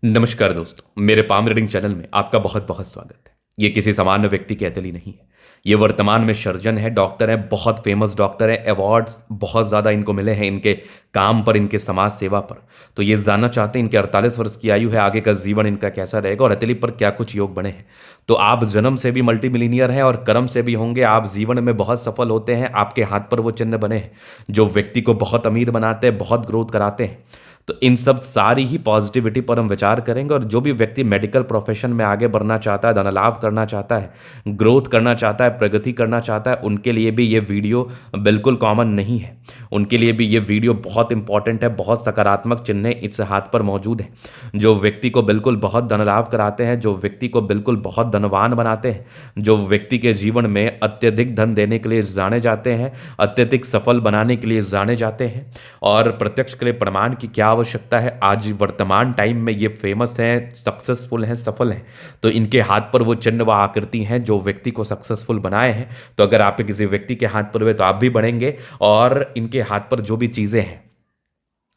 नमस्कार दोस्तों, मेरे पाम रीडिंग चैनल में आपका बहुत बहुत स्वागत है। ये किसी सामान्य व्यक्ति की अतली नहीं है। ये वर्तमान में सर्जन है, डॉक्टर है, बहुत फेमस डॉक्टर है। अवार्ड्स बहुत ज़्यादा इनको मिले हैं इनके काम पर, इनके समाज सेवा पर। तो ये जानना चाहते हैं इनके 48 वर्ष की आयु है, आगे का जीवन इनका कैसा रहेगा और अतली पर क्या कुछ योग बने हैं। तो आप जन्म से भी मल्टी मिलीनियर हैं और कर्म से भी होंगे। आप जीवन में बहुत सफल होते हैं, आपके हाथ पर वो चिन्ह बने हैं जो व्यक्ति को बहुत अमीर बनाते हैं, बहुत ग्रोथ कराते हैं। तो इन सब सारी ही पॉजिटिविटी पर हम विचार करेंगे। और जो भी व्यक्ति मेडिकल प्रोफेशन में आगे बढ़ना चाहता है, धन लाभ करना चाहता है, ग्रोथ करना चाहता है, प्रगति करना चाहता है, उनके लिए भी ये वीडियो बिल्कुल कॉमन नहीं है। उनके लिए भी ये वीडियो बहुत इंपॉर्टेंट है। बहुत सकारात्मक चिन्ह इस हाथ पर मौजूद है जो व्यक्ति को बिल्कुल बहुत धन लाभ कराते हैं, जो व्यक्ति को बिल्कुल बहुत धनवान बनाते हैं, जो व्यक्ति के जीवन में अत्यधिक धन देने के लिए जाने जाते हैं, अत्यधिक सफल बनाने के लिए जाने जाते हैं। और प्रत्यक्ष के लिए प्रमाण की क्या आवश्यकता है। आज वर्तमान टाइम में ये फेमस हैं, सक्सेसफुल हैं, सफल हैं। तो इनके हाथ पर वो चिन्ह व आकृति हैं जो व्यक्ति को सक्सेसफुल बनाए हैं। तो अगर आप किसी व्यक्ति के हाथ पर हुए तो आप भी बढ़ेंगे। और इनके हाथ पर जो भी चीजें हैं,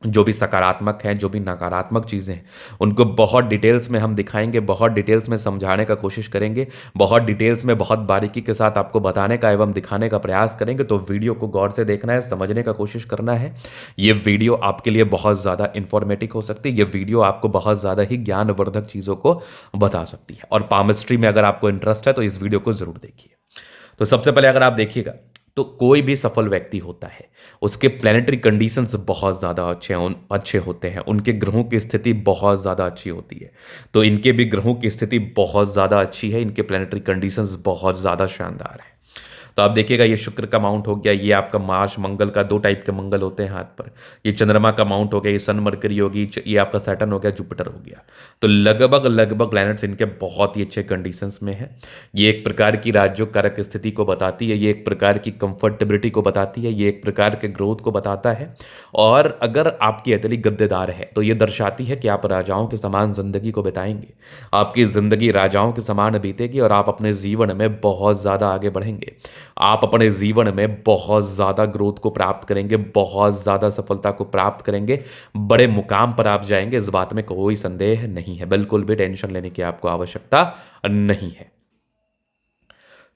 जो भी सकारात्मक हैं, जो भी नकारात्मक चीज़ें हैं, उनको बहुत डिटेल्स में हम दिखाएंगे, बहुत डिटेल्स में समझाने का कोशिश करेंगे, बहुत डिटेल्स में बहुत बारीकी के साथ आपको बताने का एवं दिखाने का प्रयास करेंगे। तो वीडियो को गौर से देखना है, समझने का कोशिश करना है। ये वीडियो आपके लिए बहुत ज़्यादा इंफॉर्मेटिव हो सकती है। ये वीडियो आपको बहुत ज़्यादा ही ज्ञानवर्धक चीज़ों को बता सकती है। और पामिस्ट्री में अगर आपको इंटरेस्ट है तो इस वीडियो को ज़रूर देखिए। तो सबसे पहले अगर आप देखिएगा तो कोई भी सफल व्यक्ति होता है, उसके प्लेनेटरी कंडीशंस बहुत ज़्यादा अच्छे होते हैं। उनके ग्रहों की स्थिति बहुत ज़्यादा अच्छी होती है। तो इनके भी ग्रहों की स्थिति बहुत ज़्यादा अच्छी है, इनके प्लेनेटरी कंडीशंस बहुत ज़्यादा शानदार है। तो आप देखिएगा ये शुक्र का माउंट हो गया, ये आपका मार्स मंगल का, दो टाइप के मंगल होते हैं हाथ पर। ये चंद्रमा का माउंट हो गया, ये सन मरकरी होगी, ये आपका सैटर्न हो गया, जुपिटर हो गया। तो लगभग लगभग प्लैनेट्स इनके बहुत ही अच्छे कंडीशंस में है। ये एक प्रकार की राज्यों कारक स्थिति को बताती है, ये एक प्रकार की कंफर्टेबिलिटी को बताती है, ये एक प्रकार के ग्रोथ को बताता है। और अगर आपकी अतली गद्देदार है तो ये दर्शाती है कि आप राजाओं के समान जिंदगी को बिताएंगे। आपकी जिंदगी राजाओं के समान बीतेगी और आप अपने जीवन में बहुत ज़्यादा आगे बढ़ेंगे। आप अपने जीवन में बहुत ज़्यादा ग्रोथ को प्राप्त करेंगे, बहुत ज़्यादा सफलता को प्राप्त करेंगे, बड़े मुकाम पर आप जाएंगे। इस बात में कोई संदेह नहीं है, बिल्कुल भी टेंशन लेने की आपको आवश्यकता नहीं है।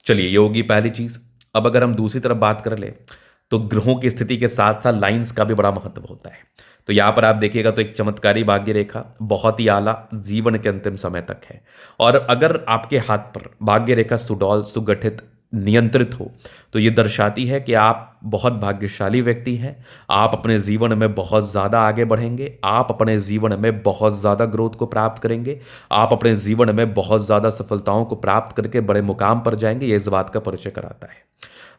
चलिए, ये होगी पहली चीज। अब अगर हम दूसरी तरफ बात कर ले तो ग्रहों की स्थिति के साथ साथ लाइंस का भी बड़ा महत्व होता है। तो यहां पर आप देखिएगा तो एक चमत्कारी भाग्य रेखा बहुत ही आला जीवन के अंतिम समय तक है। और अगर आपके हाथ पर भाग्य रेखा सुडौल, सुगठित, नियंत्रित हो तो ये दर्शाती है कि आप बहुत भाग्यशाली व्यक्ति हैं। आप अपने जीवन में बहुत ज़्यादा आगे बढ़ेंगे, आप अपने जीवन में बहुत ज़्यादा ग्रोथ को प्राप्त करेंगे, आप अपने जीवन में बहुत ज़्यादा सफलताओं को प्राप्त करके बड़े मुकाम पर जाएंगे। ये इस बात का परिचय कराता है।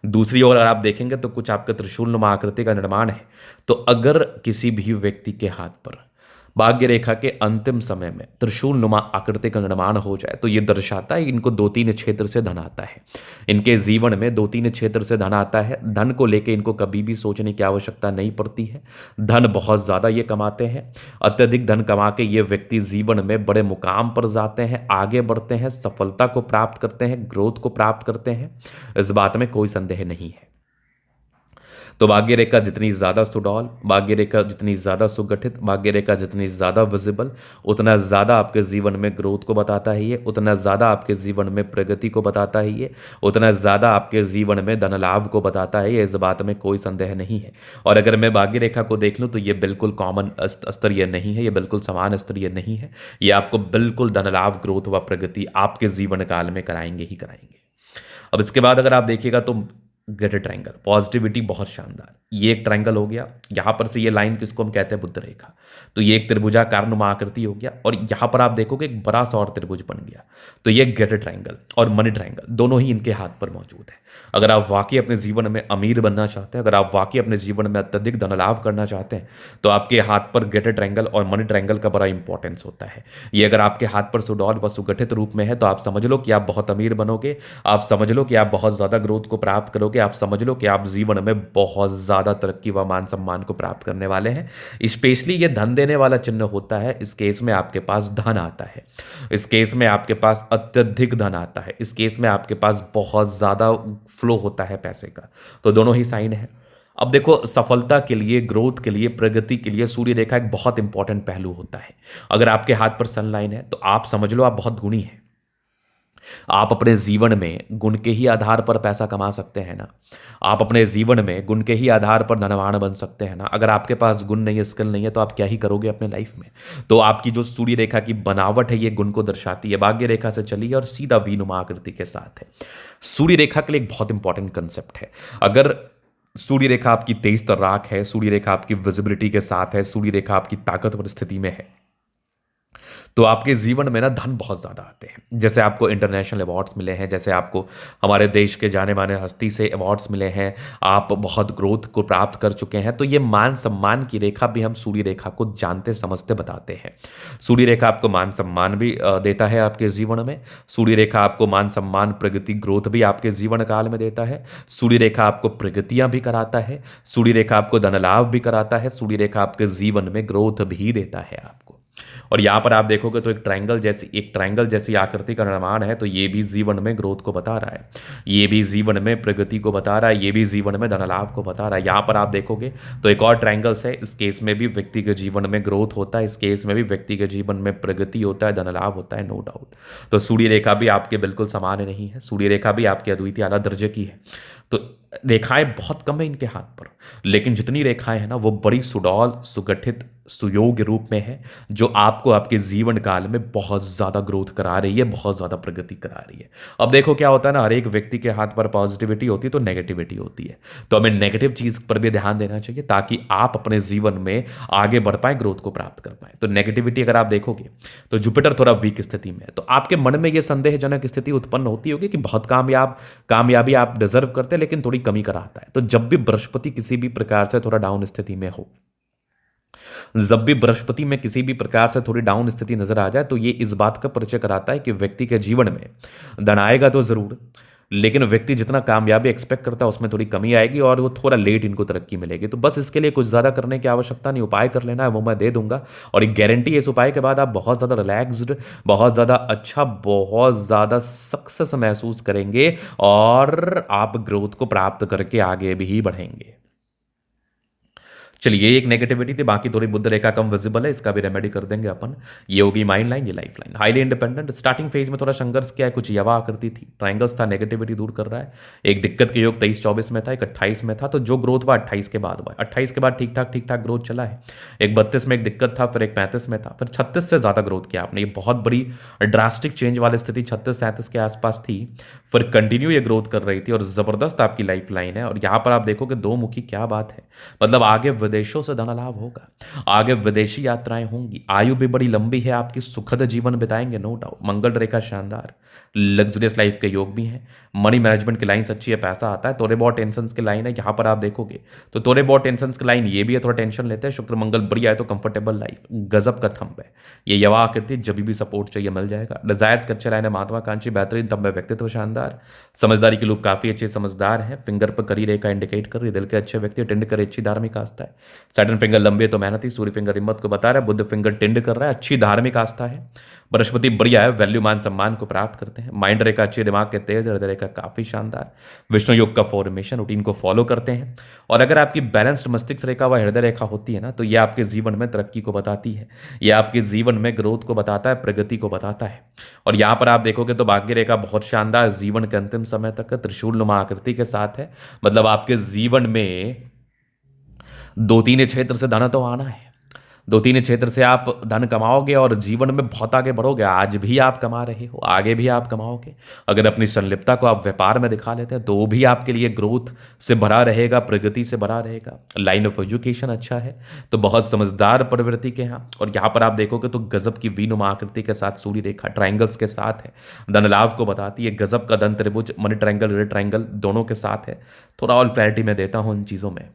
दूसरी ओर अगर आप देखेंगे तो कुछ आपका त्रिशूल नुमा आकृति का निर्माण है। तो अगर किसी भी व्यक्ति के हाथ पर भाग्य रेखा के अंतिम समय में त्रिशूल नुमा आकृति का निर्माण हो जाए तो यह दर्शाता है इनको दो तीन क्षेत्र से धन आता है। इनके जीवन में दो तीन क्षेत्र से धन आता है। धन को लेके इनको कभी भी सोचने की आवश्यकता नहीं पड़ती है। धन बहुत ज्यादा ये कमाते हैं। अत्यधिक धन कमा के ये व्यक्ति जीवन में बड़े मुकाम पर जाते हैं, आगे बढ़ते हैं, सफलता को प्राप्त करते हैं, ग्रोथ को प्राप्त करते हैं। इस बात में कोई संदेह नहीं है। तो भाग्य रेखा जितनी ज़्यादा सुडौल, भाग्य रेखा जितनी ज़्यादा सुगठित, भाग्य रेखा जितनी ज़्यादा विजिबल, उतना ज़्यादा आपके जीवन में ग्रोथ को बताता है ये, उतना ज़्यादा आपके जीवन में प्रगति को बताता है ये, उतना ज़्यादा आपके जीवन में धन लाभ को बताता है ये। इस बात में कोई संदेह नहीं है। और अगर मैं भाग्य रेखा को देख लूँ तो ये बिल्कुल कॉमन स्तरीय नहीं है, ये बिल्कुल समान स्तरीय नहीं है। ये आपको बिल्कुल धन लाभ, ग्रोथ व प्रगति आपके जीवन काल में कराएंगे ही कराएंगे। अब इसके बाद अगर आप देखिएगा तो ग्रेटर ट्रायंगल, पॉजिटिविटी बहुत शानदार। ये एक ट्रायंगल हो गया। यहां पर से ये लाइन किसको हम कहते हैं, बुद्ध रेखा। तो ये एक त्रिभुजाकार नुमा आकृति हो गया और यहां पर आप देखोगे एक बड़ा सा और त्रिभुज बन गया। तो ये ग्रेटर ट्रायंगल और मनी ट्रायंगल दोनों ही इनके हाथ पर मौजूद है। अगर आप वाकई अपने जीवन में अमीर बनना चाहते हैं, अगर आप वाकई अपने जीवन में अत्यधिक धन लाभ करना चाहते हैं तो आपके हाथ पर ग्रेटर ट्रायंगल और मनी ट्रायंगल का बड़ा इंपॉर्टेंस होता है। ये अगर आपके हाथ पर सुडौल व सुगठित रूप में है तो आप समझ लो कि आप बहुत अमीर बनोगे, आप समझ लो कि आप बहुत ज्यादा ग्रोथ को प्राप्त करोगे, आप समझ लो कि आप जीवन में बहुत ज्यादा तरक्की व मान सम्मान को प्राप्त करने वाले हैं। स्पेशली ये धन देने वाला चिन्ह होता है। इस केस में आपके पास धन आता है, इस केस में आपके पास अत्यधिक धन आता है, इस केस में आपके पास बहुत ज्यादा फ्लो होता है पैसे का। तो दोनों ही साइन है। अब देखो, सफलता के लिए, ग्रोथ के लिए, प्रगति के लिए सूर्य रेखा एक बहुत इंपॉर्टेंट पहलू होता है। अगर आपके हाथ पर सन लाइन है तो आप समझ लो आप बहुत गुणी हैं। आप अपने जीवन में गुण के ही आधार पर पैसा कमा सकते हैं ना। आप अपने जीवन में गुण के ही आधार पर धनवान बन सकते हैं ना। अगर आपके पास गुण नहीं है, स्किल नहीं है, तो आप क्या ही करोगे अपने लाइफ में। तो आपकी जो सूर्य रेखा की बनावट है ये गुण को दर्शाती है। भाग्य रेखा से चली है और सीधा वीनुमा आकृति के साथ है। सूर्य रेखा के लिए एक बहुत इंपॉर्टेंट कंसेप्ट है। अगर सूर्य रेखा आपकी तेज तर्राक है, सूर्य रेखा आपकी विजिबिलिटी के साथ है, सूर्य रेखा आपकी ताकतवर स्थिति में है, तो आपके जीवन में ना धन बहुत ज्यादा आते हैं। जैसे आपको इंटरनेशनल अवार्ड्स मिले हैं, जैसे आपको हमारे देश के जाने माने हस्ती से अवार्ड्स मिले हैं, आप बहुत ग्रोथ को प्राप्त कर चुके हैं, तो ये मान सम्मान की रेखा भी हम सूर्य रेखा को जानते समझते बताते हैं। सूर्य रेखा आपको मान सम्मान भी देता है आपके जीवन में। सूर्य रेखा आपको मान सम्मान, प्रगति, ग्रोथ भी आपके जीवन काल में देता है। सूर्य रेखा आपको प्रगतियां भी कराता है। सूर्य रेखा आपको धन लाभ भी कराता है। सूर्य रेखा आपके जीवन में ग्रोथ भी देता है आपको। और यहां पर आप देखोगे तो एक ट्रायंगल जैसी आकृति का निर्माण है, तो ये भी जीवन में ग्रोथ को बता रहा है, ये भी जीवन में प्रगति को बता रहा है, ये भी जीवन में धन लाभ को बता रहा है। यहां पर आप देखोगे तो एक और ट्रायंगल्स है। इस केस में भी व्यक्ति के जीवन में ग्रोथ होता है, इस केस में भी व्यक्ति के जीवन में प्रगति होता है, धन लाभ होता है, नो डाउट। तो सूर्य रेखा भी आपके बिल्कुल सामान्य नहीं है। सूर्य रेखा भी आपके अद्वितीय आला दर्जे की है। तो रेखाएं बहुत कम है इनके हाथ पर, लेकिन जितनी रेखाएं हैं ना वो बड़ी सुडौल, सुगठित, सुयोग्य रूप में है, जो आपको आपके जीवन काल में बहुत ज्यादा ग्रोथ करा रही है, बहुत ज्यादा प्रगति करा रही है। अब देखो क्या होता है ना, हर एक व्यक्ति के हाथ पर पॉजिटिविटी होती है तो नेगेटिविटी होती है। तो हमें नेगेटिव चीज पर भी ध्यान देना चाहिए ताकि आप अपने जीवन में आगे बढ़ पाए, ग्रोथ को प्राप्त कर पाए। तो नेगेटिविटी अगर आप देखोगे तो जुपिटर थोड़ा वीक स्थिति में है, तो आपके मन में यह संदेहजनक स्थिति उत्पन्न होती होगी कि बहुत कामयाबी आप डिजर्व करते हैं लेकिन थोड़ी कमी कराता है। तो जब भी बृहस्पति किसी भी प्रकार से थोड़ा डाउन स्थिति में हो, जब भी बृहस्पति में किसी भी प्रकार से थोड़ी डाउन स्थिति नजर आ जाए, तो ये इस बात का परिचय कराता है कि व्यक्ति के जीवन में धन आएगा तो जरूर, लेकिन व्यक्ति जितना कामयाबी एक्सपेक्ट करता है उसमें थोड़ी कमी आएगी और वो थोड़ा लेट इनको तरक्की मिलेगी। तो बस इसके लिए कुछ ज्यादा करने की आवश्यकता नहीं, उपाय कर लेना है, वो मैं दे दूंगा। और एक गारंटी, इस उपाय के बाद आप बहुत ज्यादा रिलैक्स्ड, बहुत ज्यादा अच्छा, बहुत ज्यादा सक्सेस महसूस करेंगे और आप ग्रोथ को प्राप्त करके आगे भी बढ़ेंगे। चलिए, ये एक नेगेटिविटी थी, बाकी थोड़ी बुद्ध रेखा कम विजिबल है, इसका भी रेमेडी कर देंगे अपन। ये होगी माइंड लाइन, ये life line. Highly independent, starting phase में थोड़ा संघर्ष किया है, कुछ यवा आकृति थी, ट्राइंगल्स था, नेगेटिविटी दूर कर रहा है। एक दिक्कत के योग 23-24 में था, एक 28 में था, तो जो ग्रोथ हुआ 28 के बाद हुआ। 28 के बाद ठीक ठाक ग्रोथ चला है। एक 32 में एक दिक्कत था, फिर एक 35 में था, फिर 36 से ज्यादा ग्रोथ किया आपने। ये बहुत बड़ी ड्रास्टिक चेंज वाली स्थिति 36-37 के आसपास थी, फिर कंटिन्यू ये ग्रोथ कर रही थी और जबरदस्त आपकी लाइफ लाइन है। और यहां पर आप देखोगे दो मुखी, क्या बात है, मतलब आगे विदेशों से धन लाभ होगा, आगे विदेशी यात्राएं होंगी, आयु भी बड़ी लंबी है आपकी, सुखद जीवन बिताएंगे, नो डाउट। मंगल रेखा शानदार, लग्जरियस लाइफ के योग भी हैं। मनी मैनेजमेंट की लाइन अच्छी है, पैसा आता है। थोड़े बहुत टेंशन की लाइन है, यहां पर आप देखोगे तो थोड़े बहुत टेंशन की लाइन ये भी है, थोड़ा टेंशन लेते हैं। शुक्र मंगल बढ़िया है तो कंफर्टेबल लाइफ, गजब का थंब है ये। यवा आकृति, जब भी सपोर्ट चाहिए मिल जाएगा। डिजायर्स के अच्छे लाइन है, महत्वाकांक्षी, बेहतरीन थंब है, व्यक्तित्व शानदार, समझदारी के लोग काफी अच्छे समझदार हैं। फिंगर पर करी रेखा इंडिकेट कर रही है दिल के अच्छे व्यक्ति, टिंड करे अच्छी धार्मिक आस्था है। सैटर्न फिंगर लंबे तो मेहनती, सूर्य फिंगर हिम्मत को बता रहा है, बुद्ध फिंगर टिंड कर रहा है, अच्छी धार्मिक आस्था है। बृहस्पति बढ़िया है, वैल्यू मान सम्मान को प्राप्त करते हैं। माइंड रेखा अच्छी, दिमाग के तेज, हृदय रेखा काफी शानदार, विष्णु योग का फॉर्मेशन, रूटीन को फॉलो करते हैं। और अगर आपकी बैलेंस्ड मस्तिष्क रेखा व हृदय रेखा होती है ना, तो यह आपके जीवन में तरक्की को बताती है, यह आपके जीवन में ग्रोथ को बताता है, प्रगति को बताता है। और यहां पर आप देखोगे तो भाग्य रेखा बहुत शानदार, जीवन के अंतिम समय तक त्रिशूल नुमा आकृति के साथ है। मतलब आपके जीवन में 2-3 क्षेत्र से धन तो आना है, 2-3 क्षेत्र से आप धन कमाओगे और जीवन में बहुत आगे बढ़ोगे। आज भी आप कमा रहे हो, आगे भी आप कमाओगे। अगर अपनी संलिप्तता को आप व्यापार में दिखा लेते हैं तो भी आपके लिए ग्रोथ से भरा रहेगा, प्रगति से भरा रहेगा। लाइन ऑफ एजुकेशन अच्छा है, तो बहुत समझदार प्रवृत्ति के यहाँ। और यहाँ पर आप देखोगे तो गजब की वीनुमा आकृति के साथ सूर्य रेखा ट्राइंगल्स के साथ है, धन लाभ को बताती है। गजब का धन त्रिभुज, मनी ट्राइंगल, रेड ट्राइंगल दोनों के साथ है। थोड़ा और क्लैरिटी में देता हूं इन चीजों में।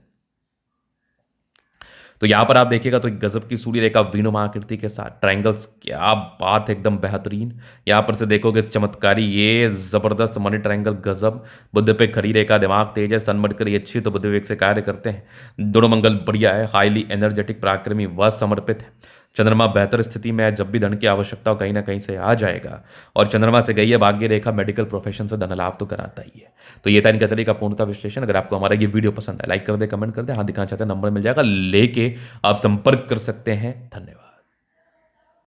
तो यहां पर आप देखिएगा तो एक गजब की सूर्य रेखा वीनुमा आकृति के साथ ट्रायंगल्स, क्या बात, एकदम बेहतरीन। यहां पर से देखोगे चमत्कारी, ये जबरदस्त मनी ट्रायंगल, गजब। बुद्ध पे खड़ी रेखा, दिमाग तेज है, सन मटकर अच्छी, तो बुद्ध विवेक से कार्य करते हैं। दोनों मंगल बढ़िया है, हाईली एनर्जेटिक, पराक्रमी व समर्पित है। चंद्रमा बेहतर स्थिति में है, जब भी धन की आवश्यकता हो कहीं ना कहीं से आ जाएगा। और चंद्रमा से गई है भाग्य रेखा, मेडिकल प्रोफेशन से धन लाभ तो कराता ही है। तो ये था इनका तरीका पूर्णता विश्लेषण। अगर आपको हमारा ये वीडियो पसंद है, लाइक कर दे, कमेंट कर दे, हाँ दिखाना चाहते हैं नंबर मिल जाएगा, लेके आप संपर्क कर सकते हैं। धन्यवाद।